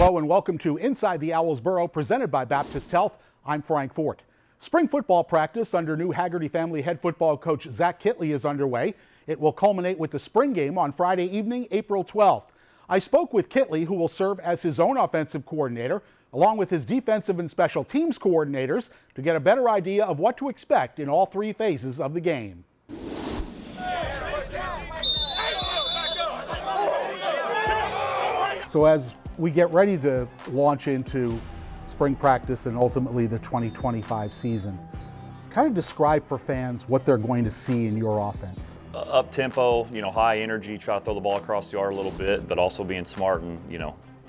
Hello and welcome to Inside the Owls Burrow, presented by Baptist Health. I'm Frank Fort. Spring football practice under new Haggerty family head football coach Zach Kittley is underway. It will culminate with the spring game on Friday evening, April 12th. I spoke with Kittley, who will serve as his own offensive coordinator, along with his defensive and special teams coordinators, to get a better idea of what to expect in all three phases of the game. So as we get ready to launch into spring practice and ultimately the 2025 season, kind of describe for fans what they're going to see in your offense. Up tempo, high energy, try to throw the ball across the yard a little bit, but also being smart and,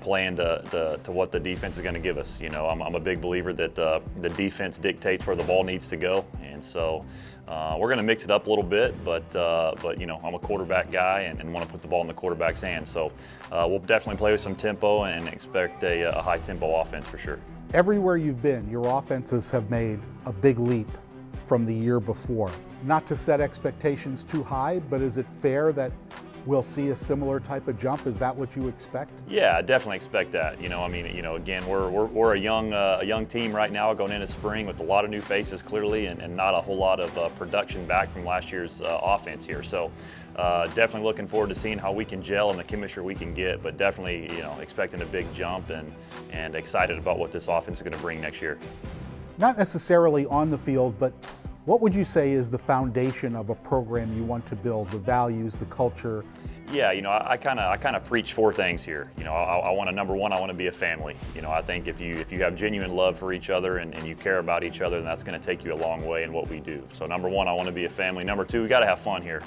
playing to what the defense is going to give us. I'm a big believer that the defense dictates where the ball needs to go, and so we're going to mix it up a little bit. But I'm a quarterback guy and want to put the ball in the quarterback's hands. So we'll definitely play with some tempo and expect a high tempo offense for sure. Everywhere you've been, your offenses have made a big leap from the year before. Not to set expectations too high, but is it fair that we'll see a similar type of jump? Is that what you expect? Yeah, I definitely expect that. Again, we're a young team right now going into spring with a lot of new faces clearly and not a whole lot of production back from last year's offense here. So definitely looking forward to seeing how we can gel and the chemistry we can get, but definitely, expecting a big jump and excited about what this offense is going to bring next year. Not necessarily on the field, but what would you say is the foundation of a program you want to build, the values, the culture? Yeah, I kind of preach four things here. I want to, number one, I want to be a family. I think if you have genuine love for each other and you care about each other, then that's going to take you a long way in what we do. So number one, I want to be a family. Number two, we got to have fun here.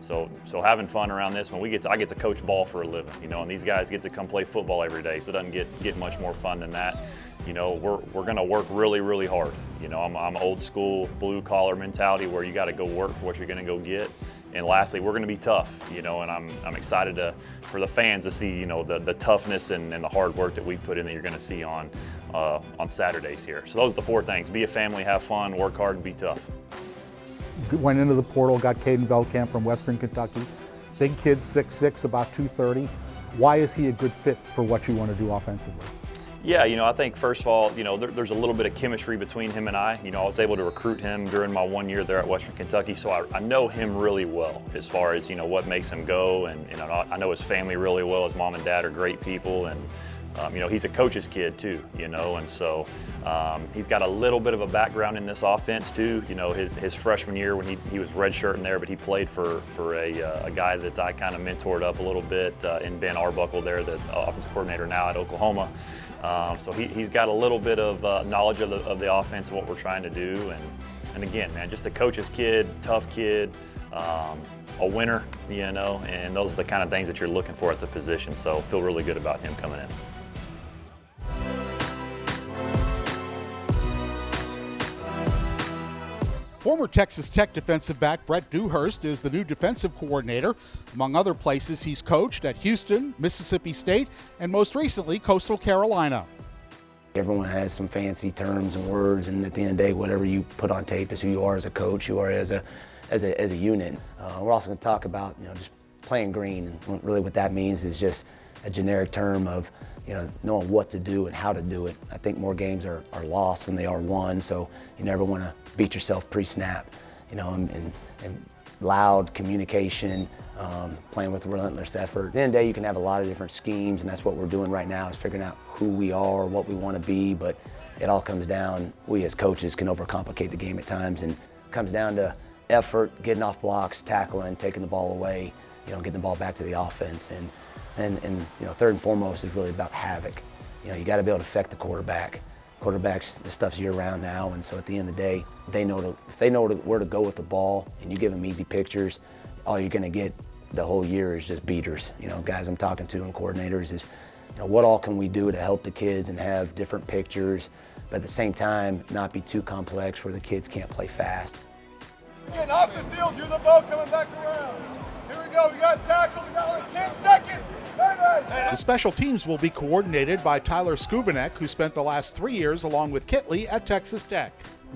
So having fun around this, when I get to coach ball for a living, and these guys get to come play football every day, so it doesn't get much more fun than that. We're going to work really, really hard. I'm old school blue collar mentality where you got to go work for what you're going to go get. And lastly, we're going to be tough, and I'm excited for the fans to see, the toughness and the hard work that we put in that you're going to see on Saturdays here. So those are the four things: be a family, have fun, work hard, and be tough. Went into the portal, got Caden Veldkamp from Western Kentucky. Big kid, 6'6", about 230. Why is he a good fit for what you want to do offensively? Yeah, I think first of all, there's a little bit of chemistry between him and I. I was able to recruit him during my 1 year there at Western Kentucky, so I know him really well as far as, what makes him go. And, I know his family really well. His mom and dad are great people. And, he's a coach's kid too, and so he's got a little bit of a background in this offense too. His freshman year when he was redshirting there, but he played for a guy that I kind of mentored up a little bit in Ben Arbuckle there, the offensive coordinator now at Oklahoma. So he's got a little bit of knowledge of the offense and what we're trying to do. And again, man, just a coach's kid, tough kid, a winner, and those are the kind of things that you're looking for at the position. So feel really good about him coming in. Former Texas Tech defensive back Brett Dewhurst is the new defensive coordinator. Among other places, he's coached at Houston, Mississippi State, and most recently, Coastal Carolina. Everyone has some fancy terms and words, and at the end of the day, whatever you put on tape is who you are as a coach, you are as a unit. We're also going to talk about just playing green, and really what that means is just a generic term of knowing what to do and how to do it. I think more games are lost than they are won, so you never want to beat yourself pre-snap, and loud communication, playing with relentless effort. At the end of the day, you can have a lot of different schemes, and that's what we're doing right now, is figuring out who we are, what we want to be, but it all comes down, we as coaches can overcomplicate the game at times, and it comes down to effort, getting off blocks, tackling, taking the ball away, getting the ball back to the offense, and third and foremost is really about havoc. You got to be able to affect the quarterback. Quarterbacks, this stuff's year-round now, and so at the end of the day, if they know where to go with the ball, and you give them easy pictures, all you're going to get the whole year is just beaters. Guys I'm talking to and coordinators is, what all can we do to help the kids and have different pictures, but at the same time, not be too complex where the kids can't play fast. Getting off the field, you're the ball coming back around. Here we go, we got tackled, we got like 10 seconds. The special teams will be coordinated by Tyler Skuvanek, who spent the last 3 years along with Kittley at Texas Tech.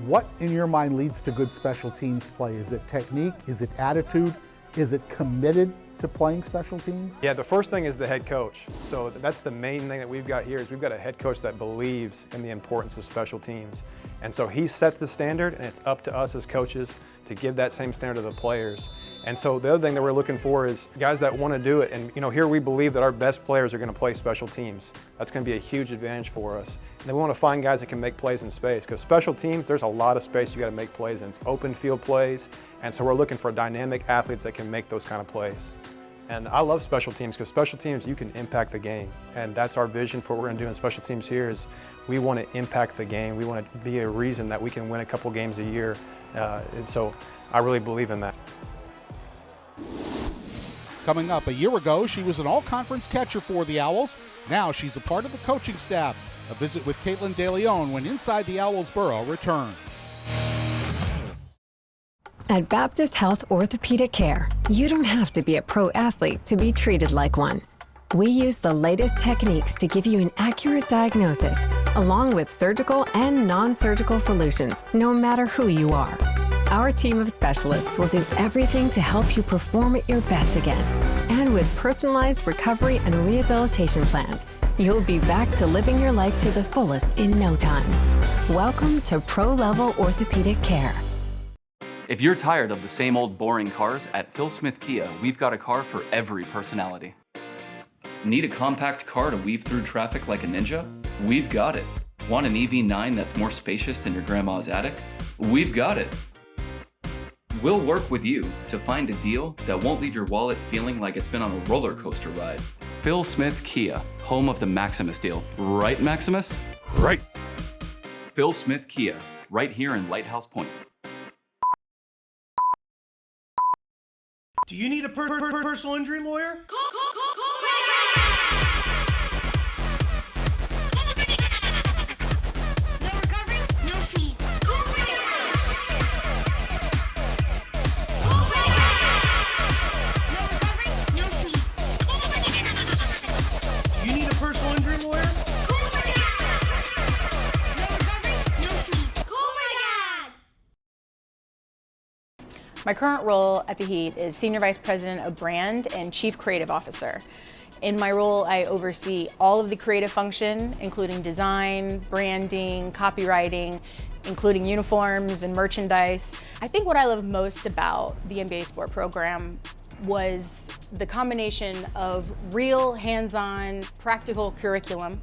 What in your mind leads to good special teams play? Is it technique? Is it attitude? Is it committed to playing special teams? Yeah, the first thing is the head coach. So that's the main thing that we've got here is we've got a head coach that believes in the importance of special teams. And so he set the standard, and it's up to us as coaches to give that same standard to the players. And so the other thing that we're looking for is guys that want to do it. And here we believe that our best players are going to play special teams. That's going to be a huge advantage for us. And then we want to find guys that can make plays in space, because special teams, there's a lot of space you got to make plays in. It's open field plays. And so we're looking for dynamic athletes that can make those kind of plays. And I love special teams, because special teams, you can impact the game. And that's our vision for what we're going to do in special teams here is we want to impact the game. We want to be a reason that we can win a couple games a year. And so I really believe in that. Coming up, a year ago, she was an all-conference catcher for the Owls. Now she's a part of the coaching staff. A visit with Caitlin DeLeon when Inside the Owls Burrow returns. At Baptist Health Orthopedic Care, you don't have to be a pro athlete to be treated like one. We use the latest techniques to give you an accurate diagnosis, along with surgical and non-surgical solutions, no matter who you are. Our team of specialists will do everything to help you perform at your best again. And with personalized recovery and rehabilitation plans, you'll be back to living your life to the fullest in no time. Welcome to Pro-Level Orthopedic Care. If you're tired of the same old boring cars, at Phil Smith Kia, we've got a car for every personality. Need a compact car to weave through traffic like a ninja? We've got it. Want an EV9 that's more spacious than your grandma's attic? We've got it. We'll work with you to find a deal that won't leave your wallet feeling like it's been on a roller coaster ride. Phil Smith Kia, home of the Maximus deal. Right, Maximus? Right. Phil Smith Kia, right here in Lighthouse Point. Do you need a personal injury lawyer? My current role at the Heat is Senior Vice President of Brand and Chief Creative Officer. In my role, I oversee all of the creative function, including design, branding, copywriting, including uniforms and merchandise. I think what I love most about the MBA Sport program was the combination of real hands-on practical curriculum,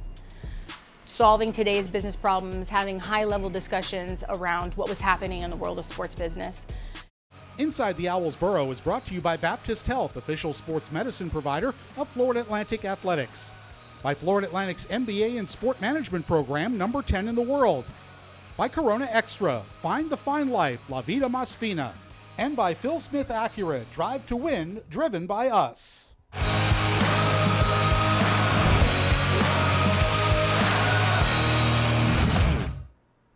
solving today's business problems, having high-level discussions around what was happening in the world of sports business. Inside the Owls Burrow is brought to you by Baptist Health, official sports medicine provider of Florida Atlantic Athletics. By Florida Atlantic's MBA in Sport Management program, number 10 in the world. By Corona Extra, find the fine life, La Vida Más Fina. And by Phil Smith Acura, drive to win, driven by us.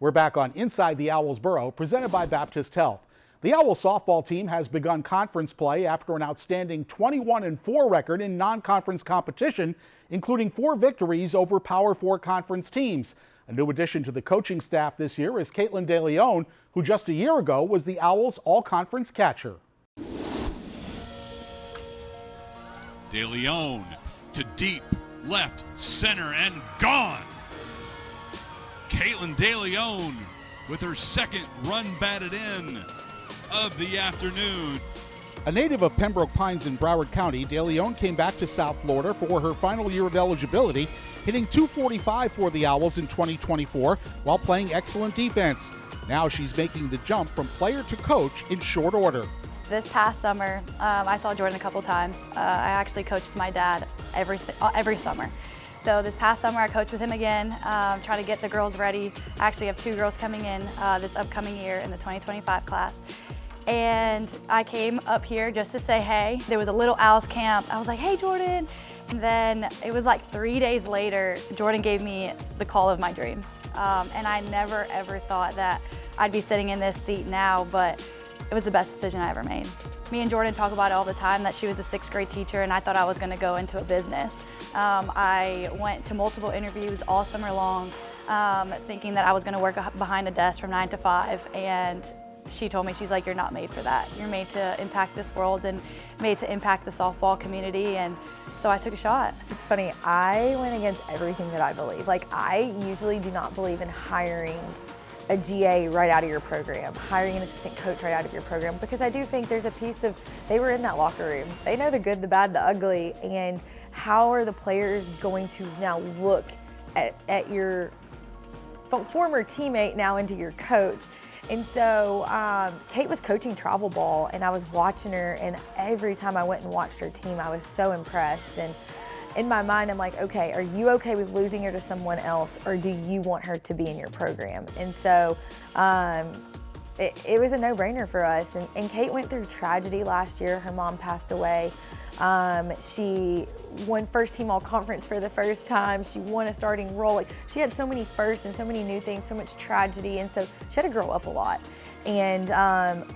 We're back on Inside the Owls Burrow, presented by Baptist Health. The Owls softball team has begun conference play after an outstanding 21-4 record in non-conference competition, including 4 victories over Power 4 conference teams. A new addition to the coaching staff this year is Caitlin DeLeon, who just a year ago was the Owls all-conference catcher. DeLeon to deep left center and gone. Caitlin DeLeon with her second run batted in of the afternoon. A native of Pembroke Pines in Broward County, DeLeon came back to South Florida for her final year of eligibility, hitting .245 for the Owls in 2024 while playing excellent defense. Now she's making the jump from player to coach in short order. This past summer, I saw Jordan a couple times. I actually coached my dad every summer. So this past summer I coached with him again, trying to get the girls ready. I actually have 2 girls coming in this upcoming year in the 2025 class. And I came up here just to say hey. There was a little Owls camp. I was like, hey Jordan. And then it was like 3 days later, Jordan gave me the call of my dreams. And I never ever thought that I'd be sitting in this seat now, but it was the best decision I ever made. Me and Jordan talk about it all the time, that she was a 6th grade teacher and I thought I was gonna go into a business. I went to multiple interviews all summer long, thinking that I was gonna work behind a desk from 9 to 5, and she told me, she's like, you're not made for that. You're made to impact this world and made to impact the softball community. And so I took a shot. It's funny, I went against everything that I believe. Like, I usually do not believe in hiring a GA right out of your program, hiring an assistant coach right out of your program, because I do think there's a piece of, they were in that locker room. They know the good, the bad, the ugly, and how are the players going to now look at your former teammate now into your coach. And so Kate was coaching travel ball, and I was watching her, and every time I went and watched her team, I was so impressed. And in my mind, I'm like, okay, are you okay with losing her to someone else, or do you want her to be in your program? And so it was a no-brainer for us. And Kate went through tragedy last year. Her mom passed away. She won first team all conference for the first time. She won a starting role. Like, she had so many firsts and so many new things, so much tragedy. And so she had to grow up a lot. And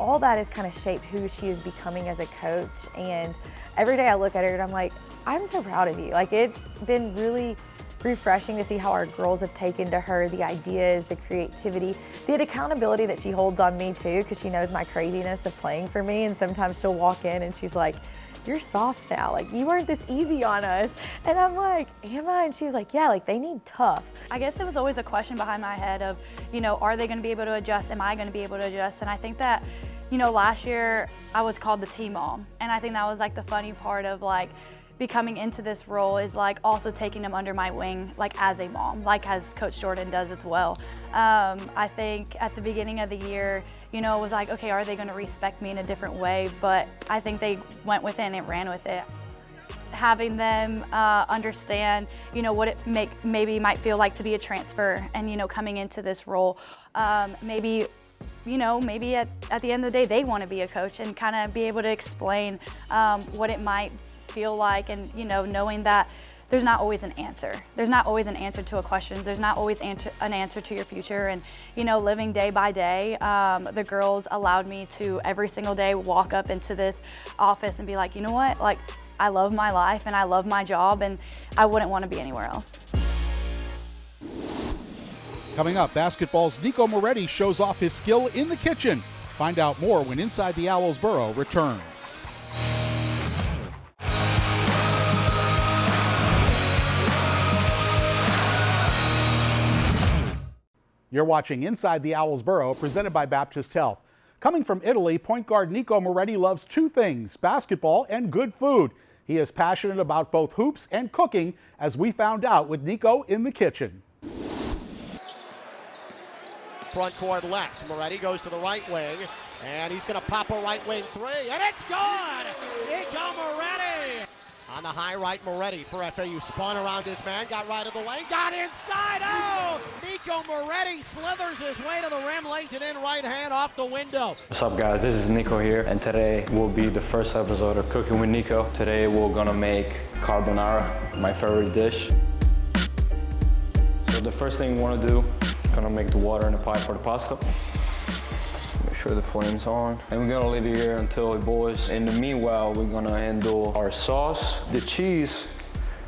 all that has kind of shaped who she is becoming as a coach. And every day I look at her and I'm like, I'm so proud of you. Like, it's been really refreshing to see how our girls have taken to her, the ideas, the creativity, the accountability that she holds on me too, because she knows my craziness of playing for me. And sometimes she'll walk in and she's like, you're soft now, like, you weren't this easy on us. And I'm like, am I? And she was like, yeah, like, they need tough. I guess it was always a question behind my head of, you know, are they going to be able to adjust? Am I going to be able to adjust? And I think that, you know, last year I was called the tea mom. And I think that was like the funny part of like becoming into this role, is like also taking them under my wing, like as a mom, like as Coach Jordan does as well. I think at the beginning of the year, you know, it was like, okay, are they going to respect me in a different way? But I think they went with it and it ran with it. Having them understand, you know, what it maybe might feel like to be a transfer, and, you know, coming into this role, maybe, you know, maybe at the end of the day, they want to be a coach, and kind of be able to explain what it might feel like, and, you know, knowing that there's not always an answer. There's not always an answer to a question. There's not always an answer to your future. And, you know, living day by day, the girls allowed me to every single day walk up into this office and be like, you know what, like, I love my life and I love my job, and I wouldn't want to be anywhere else. Coming up, basketball's Nico Moretti shows off his skill in the kitchen. Find out more when Inside the Owls Burrow returns. You're watching Inside the Owls Burrow, presented by Baptist Health. Coming from Italy, point guard Nico Moretti loves two things: basketball and good food. He is passionate about both hoops and cooking, as we found out with Nico in the kitchen. Front court left. Moretti goes to the right wing, and he's going to pop a right wing three, and it's good! Nico Moretti! On the high right, Moretti for FAU. Spun around his man, got right of the lane, got inside. Oh! Nico Moretti slithers his way to the rim, lays it in right hand off the window. What's up, guys? This is Nico here, and today will be the first episode of Cooking with Nico. Today we're gonna make carbonara, my favorite dish. So the first thing we wanna do, gonna make the water in the pot for the pasta. Make sure the flame's on. And we're gonna leave it here until it boils. In the meanwhile, we're gonna handle our sauce. The cheese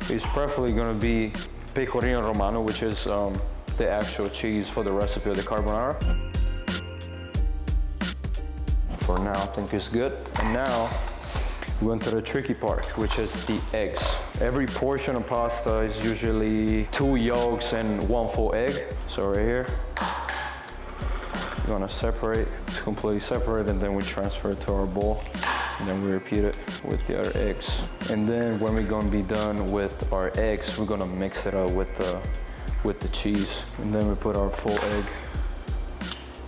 is preferably gonna be pecorino romano, which is the actual cheese for the recipe of the carbonara. For now, I think it's good. And now, we went to the tricky part, which is the eggs. Every portion of pasta is usually 2 yolks and 1 full egg. So right here, we're gonna separate, it's completely separate, and then we transfer it to our bowl. And then we repeat it with the other eggs. And then when we're gonna be done with our eggs, we're gonna mix it up with the cheese. And then we put our full egg,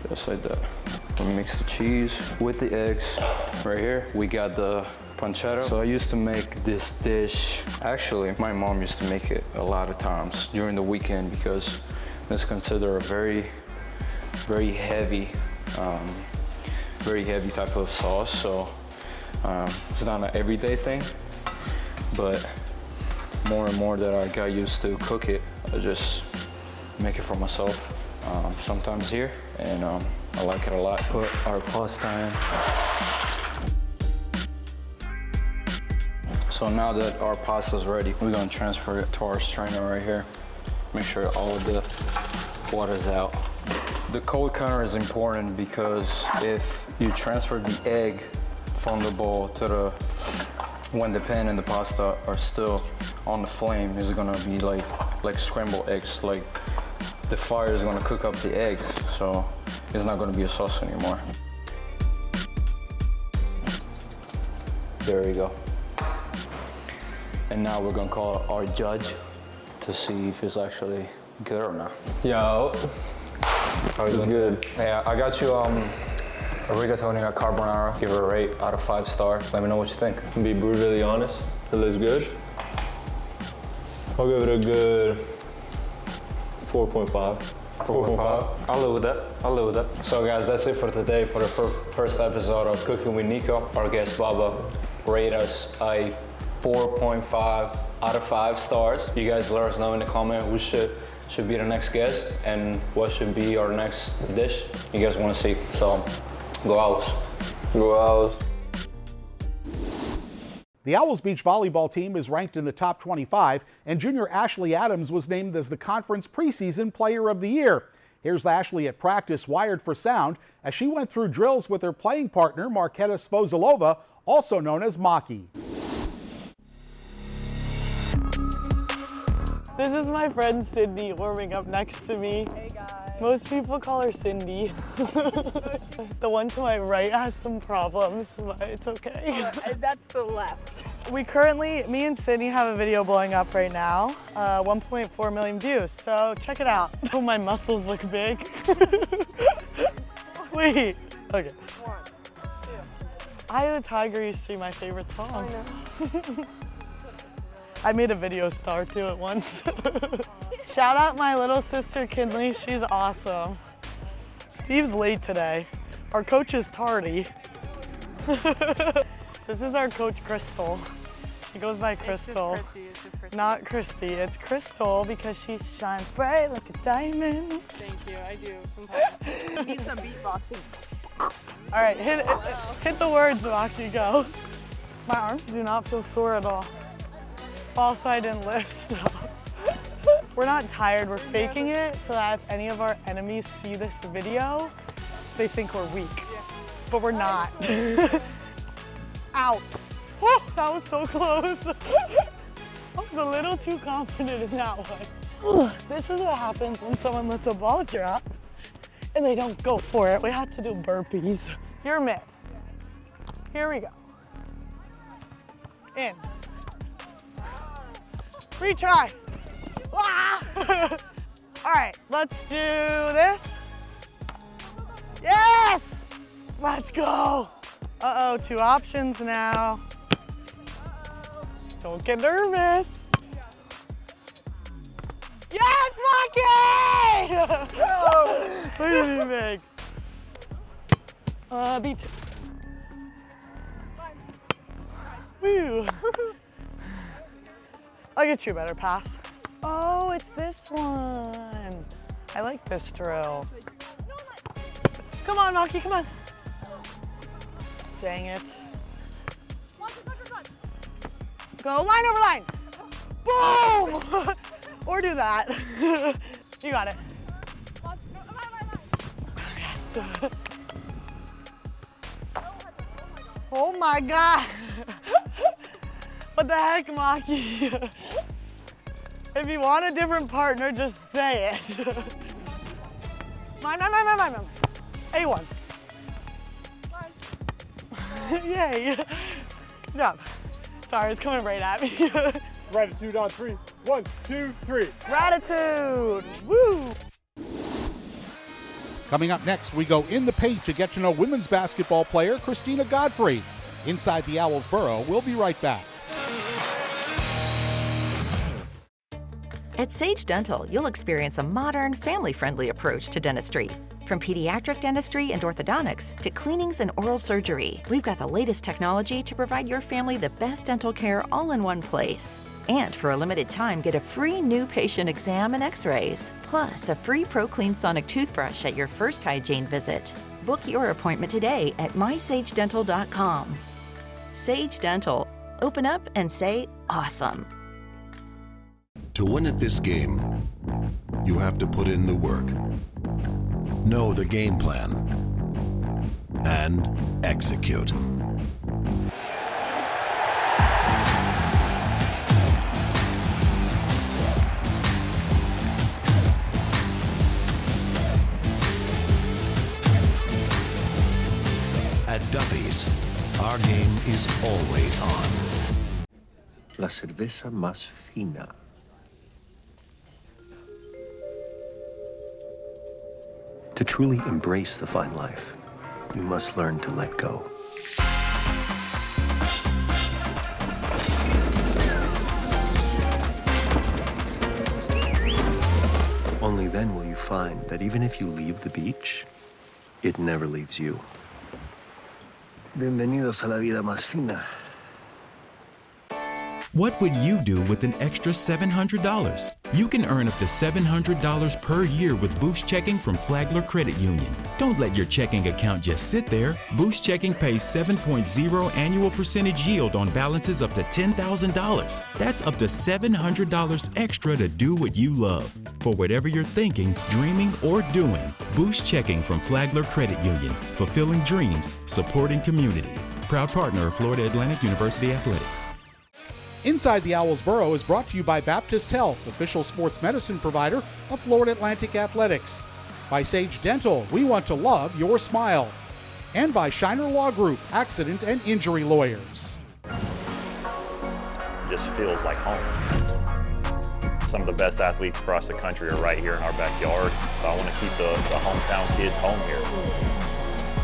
just like that. We mix the cheese with the eggs. Right here, we got the pancetta. So I used to make this dish. Actually, my mom used to make it a lot of times during the weekend, because it's considered a very heavy type of sauce. So it's not an everyday thing, but more and more that I got used to cook it, I just make it for myself. Sometimes here, and I like it a lot. Put our pasta in. So now that our pasta is ready, we're gonna transfer it to our strainer right here. Make sure all of the waters out. The cold counter is important because if you transfer the egg from the bowl to when the pan and the pasta are still on the flame, it's gonna be like scrambled eggs. Like the fire is gonna cook up the egg, so it's not gonna be a sauce anymore. There you go. And now we're gonna call our judge to see if it's actually good or not. Yo. It's good. Yeah, I got you a rigatoni at carbonara. Give it a rate out of 5 stars. Let me know what you think. To be brutally honest, it looks good. I'll give it a good 4.5. 4.5. I'll live with that. I'll live with that. So guys, that's it for today for the first episode of Cooking with Nico. Our guest Baba rated us a 4.5 out of 5 stars. You guys let us know in the comment who should be the next guest and what should be our next dish you guys want to see. So go Owls. Go Owls. The Owls Beach volleyball team is ranked in the top 25, and junior Ashley Adams was named as the conference preseason player of the year. Here's Ashley at practice, wired for sound, as she went through drills with her playing partner, Marketa Svozilova, also known as Maki. This is my friend Sydney warming up next to me. Hey guys. Most people call her Cindy. The one to my right has some problems, but it's okay. That's the left. Me and Sydney have a video blowing up right now, 1.4 million views, so check it out. Oh, my muscles look big. Wait, okay. 1, 2. Eye of the Tiger used to be my favorite song. I know. I made a video star to it once. Shout out my little sister Kinley, she's awesome. Steve's late today. Our coach is tardy. This is our coach Crystal. She goes by Crystal. It's just Christy. Not Christy, it's Crystal because she shines bright like a diamond. Thank you, I do sometimes. Need some beatboxing. All right, hit the words, Maki, go. My arms do not feel sore at all. Also, I didn't lift, so. We're not tired, we're faking it so that if any of our enemies see this video, they think we're weak. Yeah. But we're not. Ow. Oh, that was so close. I was a little too confident in that one. This is what happens when someone lets a ball drop and they don't go for it. We had to do burpees. You're mid. Here we go. In. Retry. Ah! All right, let's do this. Yes! Let's go. Uh-oh, 2 options now. Don't get nervous. Yes, Maki! Look at me make. B2. Woo. I'll get you a better pass. Oh, it's this one. I like this drill. Come on, Maki, come on. Dang it. Go line over line. Boom! Or do that. You got it. Yes. Oh my God. What the heck, Maki? If you want a different partner, just say it. Mine. A1. Yay. Good job. Sorry, it's coming right at me. Gratitude on 3. 1, 2, 3. Gratitude. Woo. Coming up next, we go in the paint to get to know women's basketball player Christina Godfrey. Inside the Owls Burrow, we'll be right back. At Sage Dental, you'll experience a modern, family-friendly approach to dentistry. From pediatric dentistry and orthodontics to cleanings and oral surgery, we've got the latest technology to provide your family the best dental care all in one place. And for a limited time, get a free new patient exam and x-rays, plus a free ProClean Sonic toothbrush at your first hygiene visit. Book your appointment today at mysagedental.com. Sage Dental. Open up and say awesome. To win at this game, you have to put in the work, know the game plan, and execute. At Duffy's, our game is always on. La cerveza más fina. To truly embrace the fine life, you must learn to let go. Only then will you find that even if you leave the beach, it never leaves you. Bienvenidos a la vida más fina. What would you do with an extra $700? You can earn up to $700 per year with Boost Checking from Flagler Credit Union. Don't let your checking account just sit there. Boost Checking pays 7.0 annual percentage yield on balances up to $10,000. That's up to $700 extra to do what you love. For whatever you're thinking, dreaming, or doing, Boost Checking from Flagler Credit Union. Fulfilling dreams, supporting community. Proud partner of Florida Atlantic University Athletics. Inside the Owls Burrow is brought to you by Baptist Health, official sports medicine provider of Florida Atlantic Athletics. By Sage Dental, we want to love your smile. And by Shiner Law Group, accident and injury lawyers. It just feels like home. Some of the best athletes across the country are right here in our backyard. So I want to keep the hometown kids home here.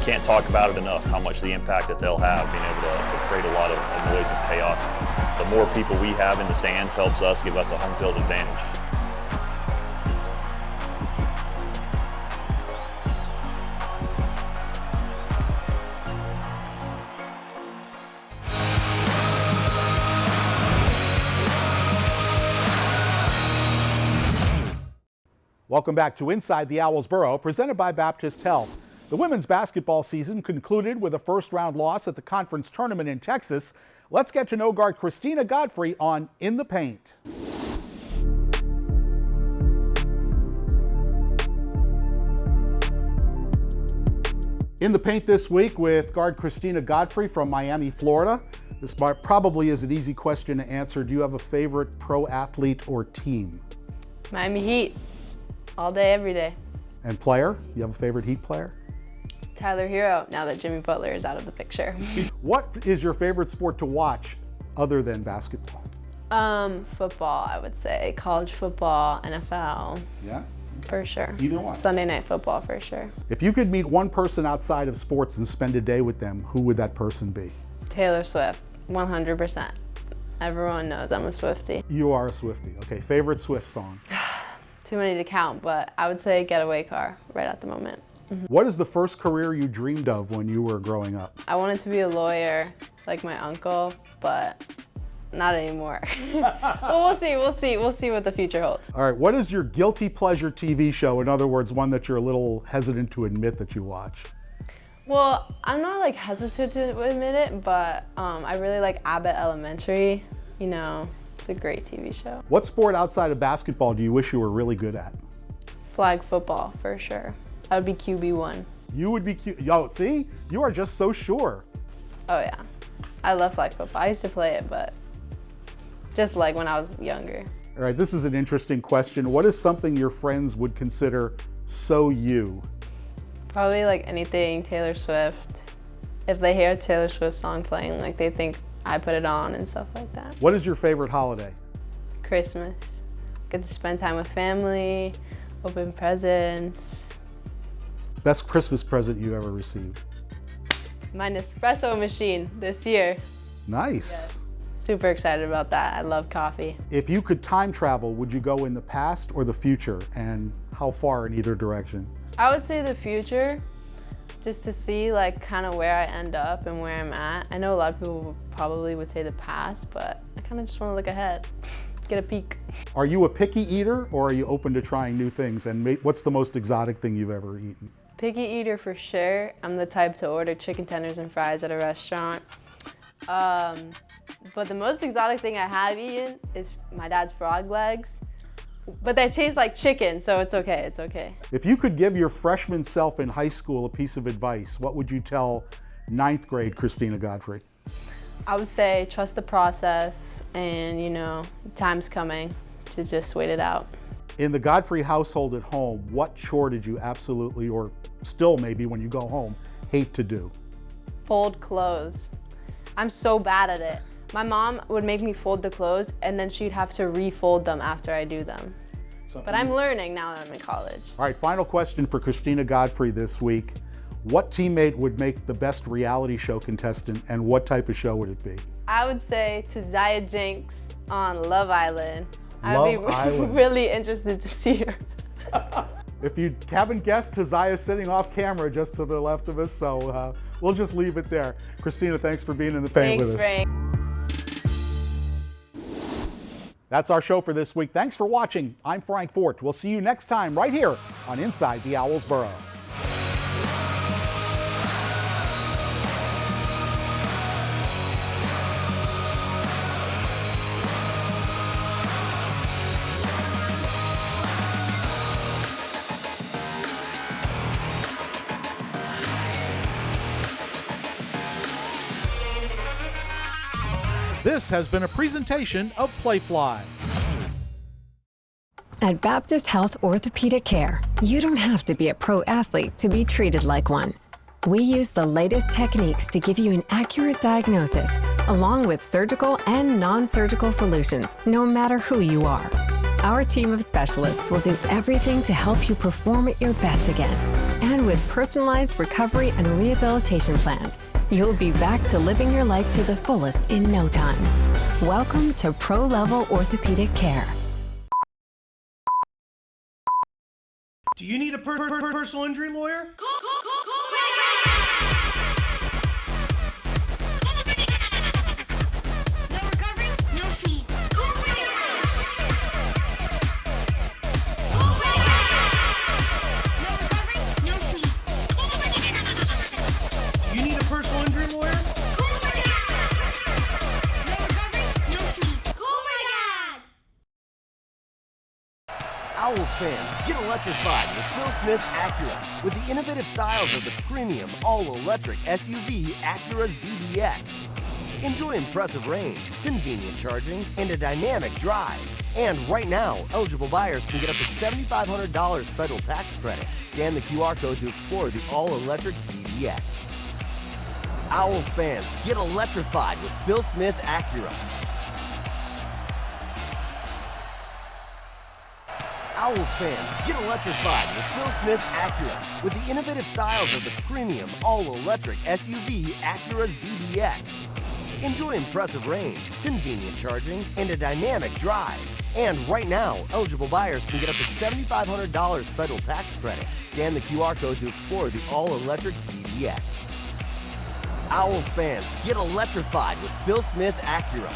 Can't talk about it enough, how much the impact that they'll have, being able to create a lot of noise and chaos. The more people we have in the stands helps us give us a home field advantage. Welcome back to Inside the Owls Burrow, presented by Baptist Health. The women's basketball season concluded with a first-round loss at the conference tournament in Texas. Let's get to know guard Christina Godfrey on In the Paint. In the Paint this week with guard Christina Godfrey from Miami, Florida. This probably is an easy question to answer. Do you have a favorite pro athlete or team? Miami Heat, all day, every day. And player? You have a favorite Heat player? Tyler Hero, now that Jimmy Butler is out of the picture. What is your favorite sport to watch other than basketball? Football, I would say. College football, NFL. Yeah? For sure. Either one. Sunday night football, for sure. If you could meet one person outside of sports and spend a day with them, who would that person be? Taylor Swift, 100%. Everyone knows I'm a Swiftie. You are a Swiftie. Okay, favorite Swift song? Too many to count, but I would say Getaway Car right at the moment. What is the first career you dreamed of when you were growing up? I wanted to be a lawyer like my uncle, but not anymore. But we'll see what the future holds. All right, what is your guilty pleasure TV show? In other words, one that you're a little hesitant to admit that you watch. Well, I'm not like hesitant to admit it, but I really like Abbott Elementary. You know, it's a great TV show. What sport outside of basketball do you wish you were really good at? Flag football, for sure. I would be QB1. You would be Yo, see? You are just so sure. Oh yeah. I love flag football. I used to play it, but just like when I was younger. All right, this is an interesting question. What is something your friends would consider so you? Probably like anything Taylor Swift. If they hear a Taylor Swift song playing, like they think I put it on and stuff like that. What is your favorite holiday? Christmas. Get to spend time with family, open presents. Best Christmas present you ever received? My Nespresso machine this year. Nice. Yes. Super excited about that. I love coffee. If you could time travel, would you go in the past or the future, and how far in either direction? I would say the future, just to see like kind of where I end up and where I'm at. I know a lot of people probably would say the past, but I kind of just want to look ahead, get a peek. Are you a picky eater, or are you open to trying new things? And what's the most exotic thing you've ever eaten? Picky eater for sure. I'm the type to order chicken tenders and fries at a restaurant. But the most exotic thing I have eaten is my dad's frog legs. But they taste like chicken, so it's okay, it's okay. If you could give your freshman self in high school a piece of advice, what would you tell 9th grade Christina Godfrey? I would say trust the process and, you know, time's coming to just wait it out. In the Godfrey household at home, what chore did you absolutely, or still maybe when you go home, hate to do? Fold clothes. I'm so bad at it. My mom would make me fold the clothes and then she'd have to refold them after I do them. But I'm learning now that I'm in college. All right, final question for Christina Godfrey this week. What teammate would make the best reality show contestant, and what type of show would it be? I would say to Zaya Jinx on Love Island. Love I'd be Island. really interested to see her. If you haven't guessed, Tazia's sitting off camera just to the left of us, so we'll just leave it there. Christina, thanks for being in the paint with us. Thanks, Frank. That's our show for this week. Thanks for watching. I'm Frank Fort. We'll see you next time right here on Inside the Owls Burrow. This has been a presentation of Playfly. At Baptist Health Orthopedic Care, you don't have to be a pro athlete to be treated like one. We use the latest techniques to give you an accurate diagnosis, along with surgical and non-surgical solutions, no matter who you are. Our team of specialists will do everything to help you perform at your best again. And with personalized recovery and rehabilitation plans, you'll be back to living your life to the fullest in no time. Welcome to Pro Level Orthopedic Care. Do you need a personal injury lawyer? You need a personal injury lawyer? Owls fans, get electrified with Phil Smith Acura with the innovative styles of the premium all-electric SUV Acura ZDX. Enjoy impressive range, convenient charging, and a dynamic drive. And right now, eligible buyers can get up to $7,500 federal tax credit. Scan the QR code to explore the all-electric ZDX. Owls fans, get electrified with Phil Smith Acura. Owls fans, get electrified with Phil Smith Acura with the innovative styles of the premium all-electric SUV Acura ZDX. Enjoy impressive range, convenient charging, and a dynamic drive. And right now, eligible buyers can get up to $7,500 federal tax credit. Scan the QR code to explore the all-electric ZDX. Owls fans, get electrified with Phil Smith Acura.